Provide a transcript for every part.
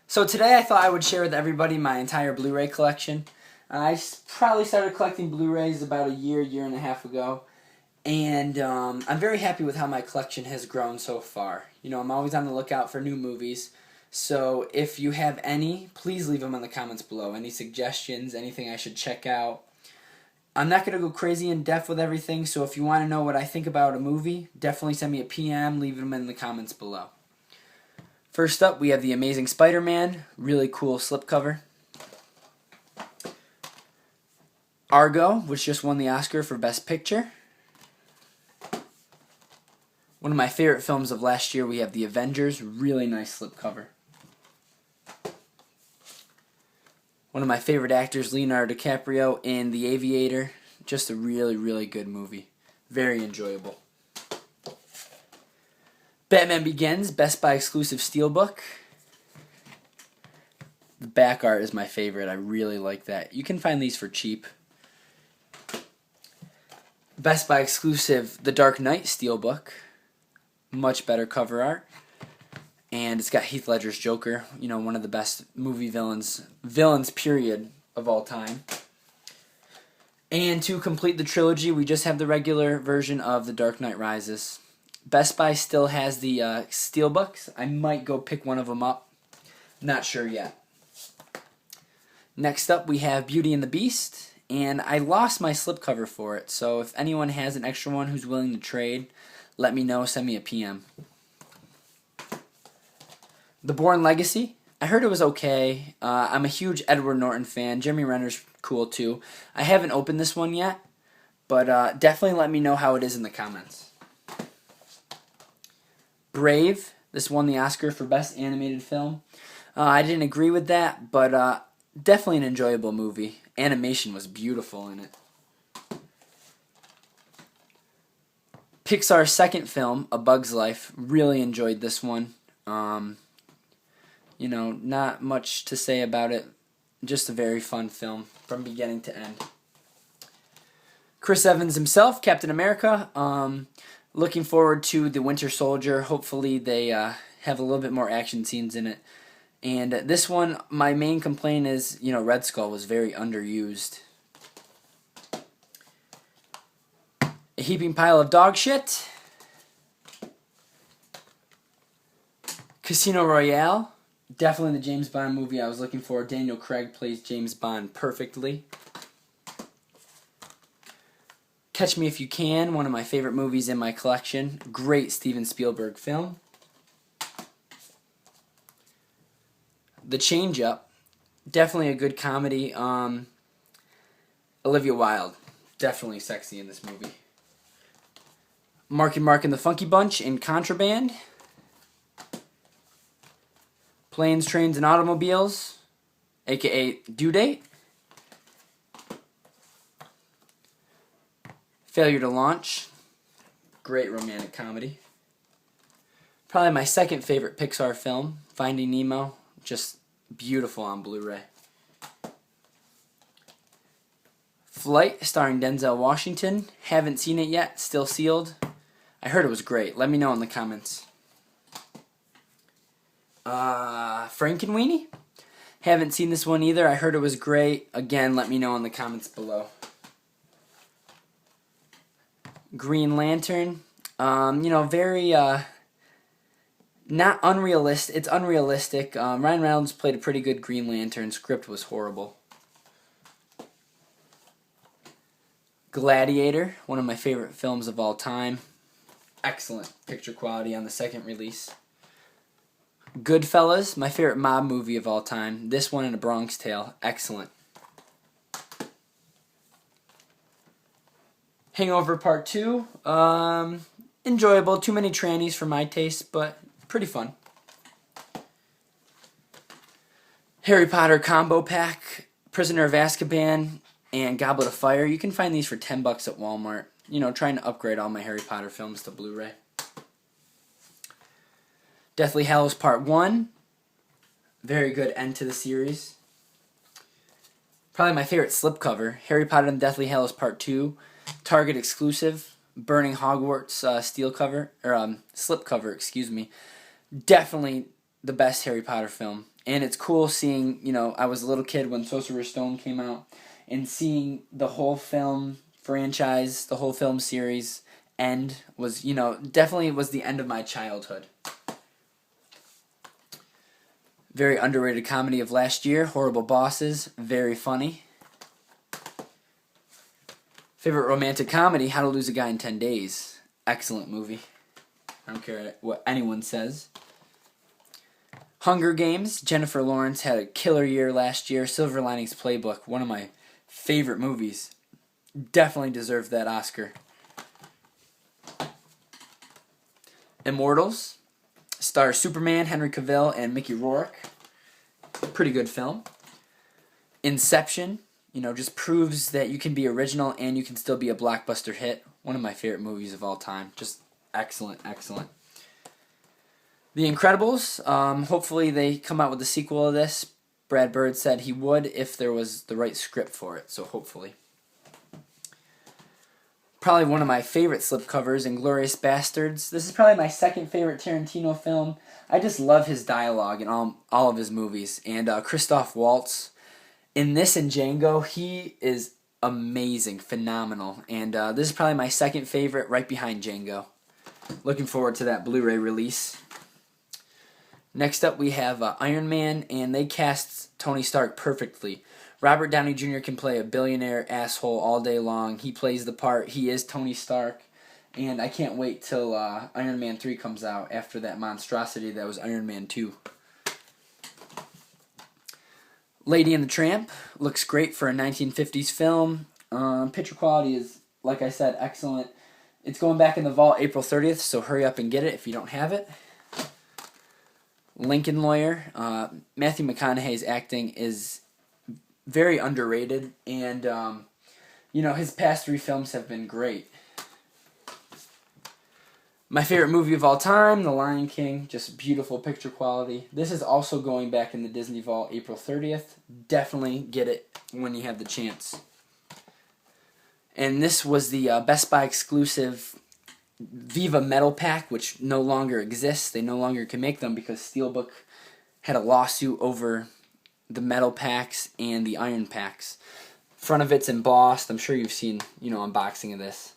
So today I thought I would share with everybody my entire Blu-ray collection. Probably started collecting Blu-rays about a year and a half ago, and I'm very happy with how my collection has grown so far. You know, I'm always on the lookout for new movies, so if you have any, please leave them in the comments below. Any suggestions, anything I should check out. I'm not going to go crazy in depth with everything, so if you want to know what I think about a movie, definitely send me a PM, leave them in the comments below. First up, we have The Amazing Spider-Man, really cool slipcover. Argo, which just won the Oscar for Best Picture. One of my favorite films of last year, we have The Avengers, really nice slipcover. One of my favorite actors, Leonardo DiCaprio, in The Aviator, just a really good movie. Very enjoyable. Batman Begins, Best Buy exclusive steelbook. The back art is my favorite. I really like that. You can find these for cheap. Best Buy exclusive The Dark Knight steelbook. Much better cover art. And it's got Heath Ledger's Joker, you know, one of the best movie villains period of all time. And to complete the trilogy, we just have the regular version of The Dark Knight Rises. Best Buy still has the steelbooks. I might go pick one of them up. Not sure yet. Next up, we have Beauty and the Beast. And I lost my slipcover for it. So if anyone has an extra one who's willing to trade, let me know. Send me a PM. The Bourne Legacy. I heard it was okay. I'm a huge Edward Norton fan. Jeremy Renner's cool too. I haven't opened this one yet. But definitely let me know how it is in the comments. Brave. This won the Oscar for Best Animated Film. I didn't agree with that, but definitely an enjoyable movie. Animation was beautiful in it. Pixar's second film, A Bug's Life. Really enjoyed this one. You know, not much to say about it. Just a very fun film from beginning to end. Chris Evans himself, Captain America. Looking forward to The Winter Soldier. Hopefully they have a little bit more action scenes in it. And this one, my main complaint is, you know, Red Skull was very underused. A heaping pile of dog shit. Casino Royale. Definitely the James Bond movie I was looking for. Daniel Craig plays James Bond perfectly. Catch Me If You Can, one of my favorite movies in my collection. Great Steven Spielberg film. The Change Up, definitely a good comedy. Olivia Wilde, definitely sexy in this movie. Marky Mark and the Funky Bunch in Contraband. Planes, Trains, and Automobiles, aka Due Date. Failure to Launch, great romantic comedy. Probably my second favorite Pixar film, Finding Nemo, just beautiful on Blu-ray. Flight, starring Denzel Washington, haven't seen it yet, still sealed. I heard it was great, let me know in the comments. Frankenweenie, haven't seen this one either, I heard it was great. Again, let me know in the comments below. Green Lantern, you know, very, not unrealistic. It's unrealistic. Ryan Reynolds played a pretty good Green Lantern. Script was horrible. Gladiator, one of my favorite films of all time. Excellent picture quality on the second release. Goodfellas, my favorite mob movie of all time. This one and A Bronx Tale. Excellent. Hangover Part 2. Enjoyable. Too many trannies for my taste, but pretty fun. Harry Potter Combo Pack, Prisoner of Azkaban, and Goblet of Fire. You can find these for $10 at Walmart. You know, trying to upgrade all my Harry Potter films to Blu-ray. Deathly Hallows Part 1. Very good end to the series. Probably my favorite slipcover. Harry Potter and Deathly Hallows Part 2. Target exclusive. Burning Hogwarts steel cover, or slipcover, excuse me. Definitely the best Harry Potter film. And it's cool seeing, I was a little kid when Sorcerer's Stone came out, and seeing the whole film franchise, the whole film series end was, definitely was the end of my childhood. Very underrated comedy of last year, Horrible Bosses, very funny. Favorite romantic comedy, How to Lose a Guy in 10 Days. Excellent movie. I don't care what anyone says. Hunger Games, Jennifer Lawrence had a killer year last year. Silver Linings Playbook, one of my favorite movies. Definitely deserved that Oscar. Immortals, stars Superman, Henry Cavill, and Mickey Rourke. Pretty good film. Inception, just proves that you can be original and you can still be a blockbuster hit. One of my favorite movies of all time. Just excellent, excellent. The Incredibles, hopefully they come out with a sequel of this. Brad Bird said he would if there was the right script for it, so hopefully. Probably one of my favorite slipcovers, Inglourious Bastards. This is probably my second favorite Tarantino film. I just love his dialogue in all of his movies. And Christoph Waltz, in this and Django, he is amazing, phenomenal. And this is probably my second favorite, right behind Django. Looking forward to that Blu-ray release. Next up we have Iron Man, and they cast Tony Stark perfectly. Robert Downey Jr. can play a billionaire asshole all day long. He plays the part. He is Tony Stark. And I can't wait till Iron Man 3 comes out after that monstrosity that was Iron Man 2. Lady and the Tramp looks great for a 1950s film. Picture quality is, like I said, excellent. It's going back in the vault April 30th, so hurry up and get it if you don't have it. Lincoln Lawyer. Matthew McConaughey's acting is very underrated, and his past 3 films have been great. My favorite movie of all time, The Lion King, just beautiful picture quality. This is also going back in the Disney Vault April 30th. Definitely get it when you have the chance. And this was the Best Buy exclusive Viva Metal Pack, which no longer exists. They no longer can make them because Steelbook had a lawsuit over the metal packs and the iron packs. Front of it's embossed. I'm sure you've seen, unboxing of this.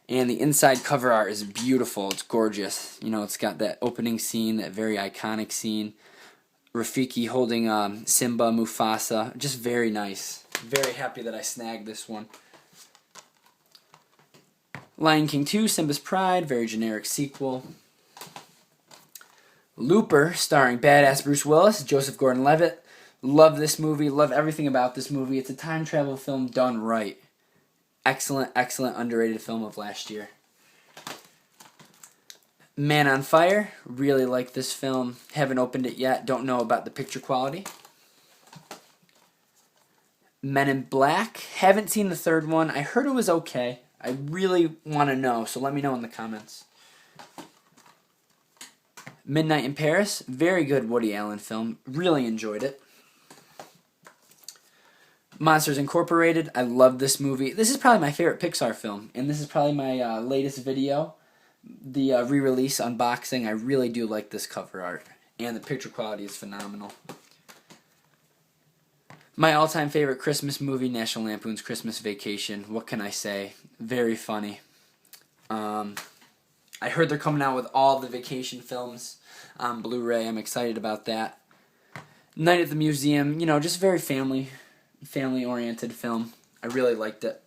And the inside cover art is beautiful. It's gorgeous. It's got that opening scene, that very iconic scene. Rafiki holding Simba, Mufasa. Just very nice. Very happy that I snagged this one. Lion King 2, Simba's Pride. Very generic sequel. Looper, starring badass Bruce Willis, Joseph Gordon-Levitt. Love this movie. Love everything about this movie. It's a time travel film done right. Excellent, excellent, underrated film of last year. Man on Fire. Really like this film. Haven't opened it yet. Don't know about the picture quality. Men in Black. Haven't seen the third one. I heard it was okay. I really want to know, so let me know in the comments. Midnight in Paris. Very good Woody Allen film. Really enjoyed it. Monsters Incorporated. I love this movie. This is probably my favorite Pixar film, and this is probably my latest video, the re-release unboxing. I really do like this cover art, and the picture quality is phenomenal. My all-time favorite Christmas movie, National Lampoon's Christmas Vacation. What can I say? Very funny. I heard they're coming out with all the vacation films on Blu-ray. I'm excited about that. Night at the Museum. Just very family-oriented film. I really liked it.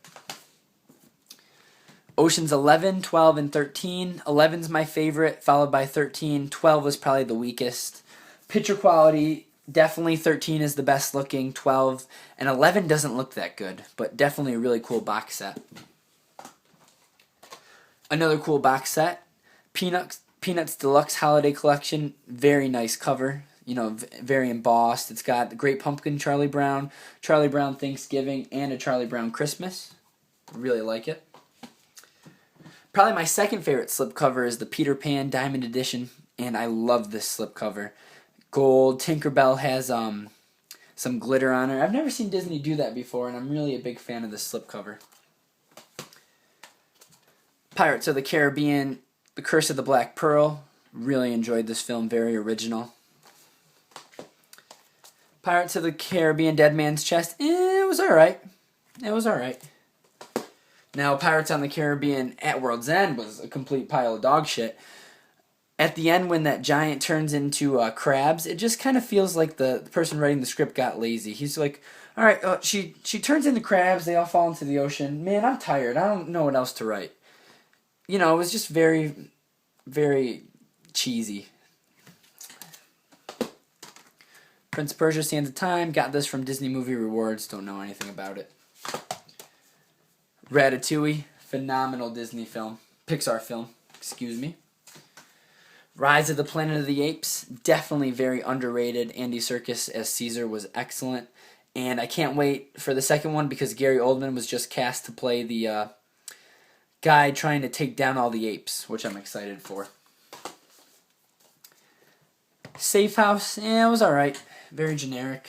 Ocean's 11, 12, and 13. 11's my favorite, followed by 13. 12 was probably the weakest. Picture quality, definitely 13 is the best looking. 12 and 11 doesn't look that good, but definitely a really cool box set. Another cool box set, Peanuts Deluxe Holiday Collection. Very nice cover. Very embossed. It's got the Great Pumpkin, Charlie Brown Thanksgiving, and a Charlie Brown Christmas. Really like it. Probably my second favorite slipcover is the Peter Pan Diamond Edition, and I love this slipcover. Gold. Tinkerbell has some glitter on her. I've never seen Disney do that before, and I'm really a big fan of this slipcover. Pirates of the Caribbean, The Curse of the Black Pearl. Really enjoyed this film. Very original. Pirates of the Caribbean, Dead Man's Chest, it was alright. It was alright. Now, Pirates on the Caribbean at World's End was a complete pile of dog shit. At the end, when that giant turns into crabs, it just kind of feels like the person writing the script got lazy. He's like, all right, she turns into crabs, they all fall into the ocean. Man, I'm tired. I don't know what else to write. You know, it was just very, very cheesy. Prince of Persia, Sands of Time. Got this from Disney Movie Rewards. Don't know anything about it. Ratatouille. Phenomenal Disney film. Pixar film. Excuse me. Rise of the Planet of the Apes. Definitely very underrated. Andy Serkis as Caesar was excellent. And I can't wait for the second one because Gary Oldman was just cast to play the guy trying to take down all the apes, which I'm excited for. Safe House. It was alright. Very generic.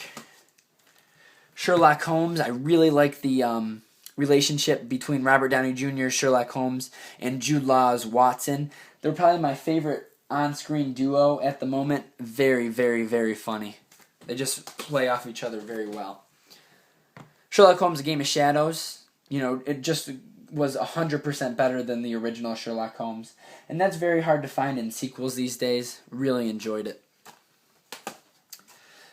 Sherlock Holmes. I really like the relationship between Robert Downey Jr., Sherlock Holmes, and Jude Law's Watson. They're probably my favorite on-screen duo at the moment. Very, very, very funny. They just play off each other very well. Sherlock Holmes: A Game of Shadows. You know, it just was 100% better than the original Sherlock Holmes. And that's very hard to find in sequels these days. Really enjoyed it.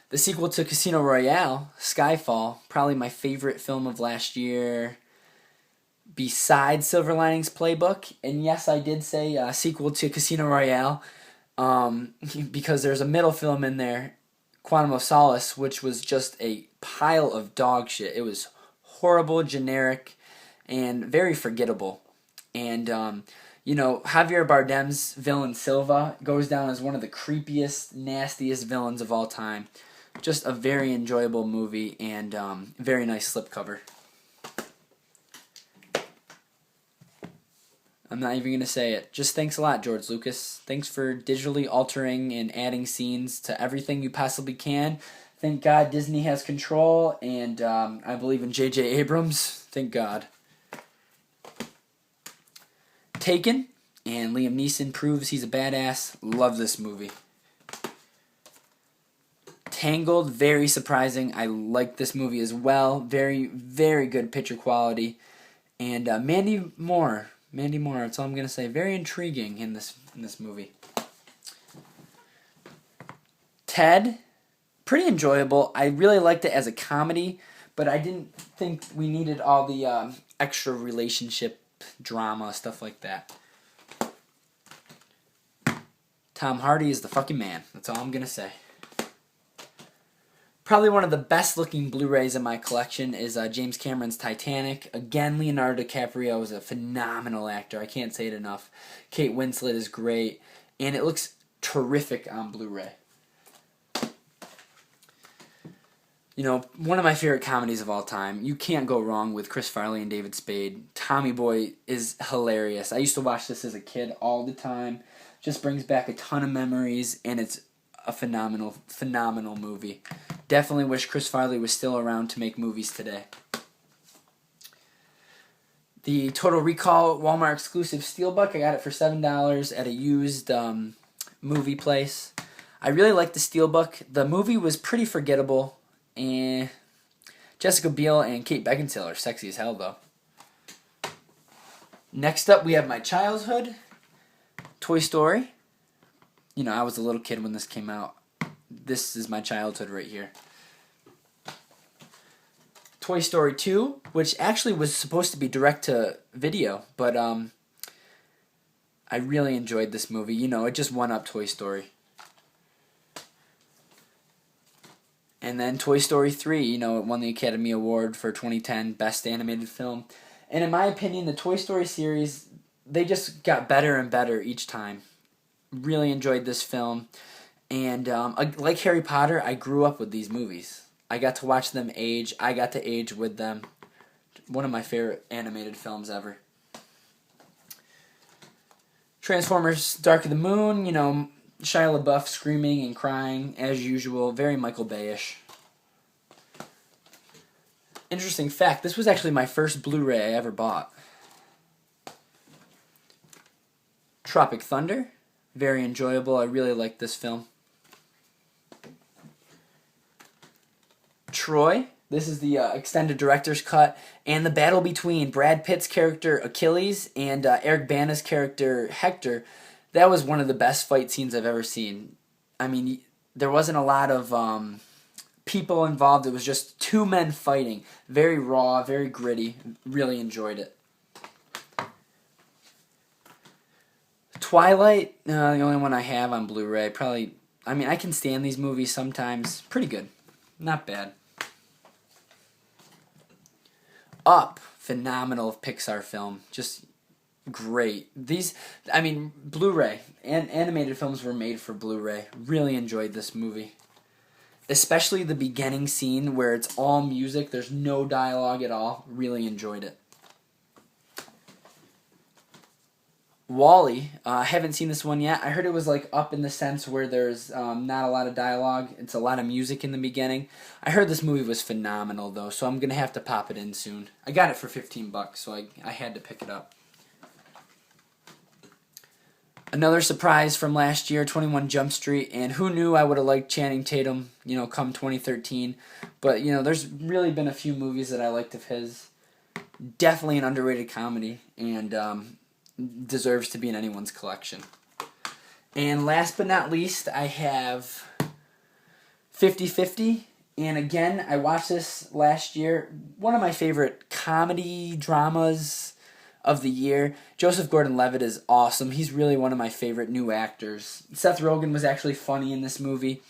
The sequel to Casino Royale, Skyfall, probably my favorite film of last year besides Silver Linings Playbook. And yes, I did say sequel to Casino Royale because there's a middle film in there, Quantum of Solace, which was just a pile of dog shit. It was horrible, generic, and very forgettable. And, you know, Javier Bardem's villain Silva goes down as one of the creepiest, nastiest villains of all time. Just a very enjoyable movie and very nice slipcover. I'm not even going to say it. Just thanks a lot, George Lucas. Thanks for digitally altering and adding scenes to everything you possibly can. Thank God Disney has control, and I believe in J.J. Abrams. Thank God. Taken, and Liam Neeson proves he's a badass. Love this movie. Tangled, very surprising. I like this movie as well. Very, very good picture quality. And Mandy Moore, that's all I'm going to say. Very intriguing in this movie. Ted, pretty enjoyable. I really liked it as a comedy, but I didn't think we needed all the extra relationship drama, stuff like that. Tom Hardy is the fucking man. That's all I'm going to say. Probably one of the best looking Blu-rays in my collection is James Cameron's Titanic. Again, Leonardo DiCaprio is a phenomenal actor. I can't say it enough. Kate Winslet is great. And it looks terrific on Blu-ray. You know, one of my favorite comedies of all time. You can't go wrong with Chris Farley and David Spade. Tommy Boy is hilarious. I used to watch this as a kid all the time. Just brings back a ton of memories, and it's a phenomenal, phenomenal movie. Definitely wish Chris Farley was still around to make movies today. The Total Recall Walmart exclusive Steelbook, I got it for $7 at a used movie place. I really liked the Steelbook. The movie was pretty forgettable. And Jessica Biel and Kate Beckinsale are sexy as hell, though. Next up, we have my childhood, Toy Story. You know, I was a little kid when this came out. This is my childhood right here. Toy Story 2, which actually was supposed to be direct-to-video, but I really enjoyed this movie. You know, it just won up Toy Story. And then Toy Story 3, you know, it won the Academy Award for 2010 Best Animated Film. And in my opinion, the Toy Story series, they just got better and better each time. Really enjoyed this film. And like Harry Potter, I grew up with these movies. I got to watch them age. I got to age with them. One of my favorite animated films ever. Transformers Dark of the Moon, you know, Shia LaBeouf screaming and crying as usual. Very Michael Bay-ish. Interesting fact, this was actually my first Blu-ray I ever bought. Tropic Thunder. Very enjoyable. I really like this film. Troy. This is the extended director's cut. And the battle between Brad Pitt's character Achilles and Eric Bana's character Hector, that was one of the best fight scenes I've ever seen. I mean, there wasn't a lot of people involved. It was just two men fighting. Very raw, very gritty. Really enjoyed it. Twilight, the only one I have on Blu-ray. Probably, I mean, I can stand these movies sometimes. Pretty good. Not bad. Up, phenomenal Pixar film. Just great. These, I mean, Blu-ray and animated films were made for Blu-ray. Really enjoyed this movie. Especially the beginning scene where it's all music. There's no dialogue at all. Really enjoyed it. Wall-E, I haven't seen this one yet. I heard it was like Up in the sense where there's not a lot of dialogue. It's a lot of music in the beginning. I heard this movie was phenomenal though, so I'm going to have to pop it in soon. I got it for $15, so I had to pick it up. Another surprise from last year, 21 Jump Street, and who knew I would have liked Channing Tatum, come 2013. But, there's really been a few movies that I liked of his. Definitely an underrated comedy, and deserves to be in anyone's collection. And last but not least, I have 50-50. And again, I watched this last year. One of my favorite comedy dramas of the year. Joseph Gordon-Levitt is awesome. He's really one of my favorite new actors. Seth Rogen was actually funny in this movie.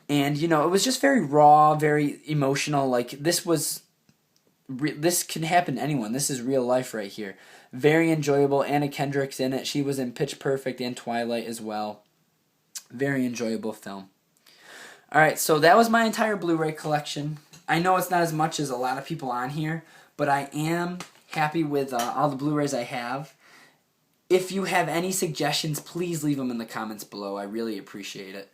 And, it was just very raw, very emotional. Like, this can happen to anyone. This is real life right here. Very enjoyable. Anna Kendrick's in it. She was in Pitch Perfect and Twilight as well. Very enjoyable film. Alright, so that was my entire Blu-ray collection. I know it's not as much as a lot of people on here, but I am happy with all the Blu-rays I have. If you have any suggestions, please leave them in the comments below. I really appreciate it.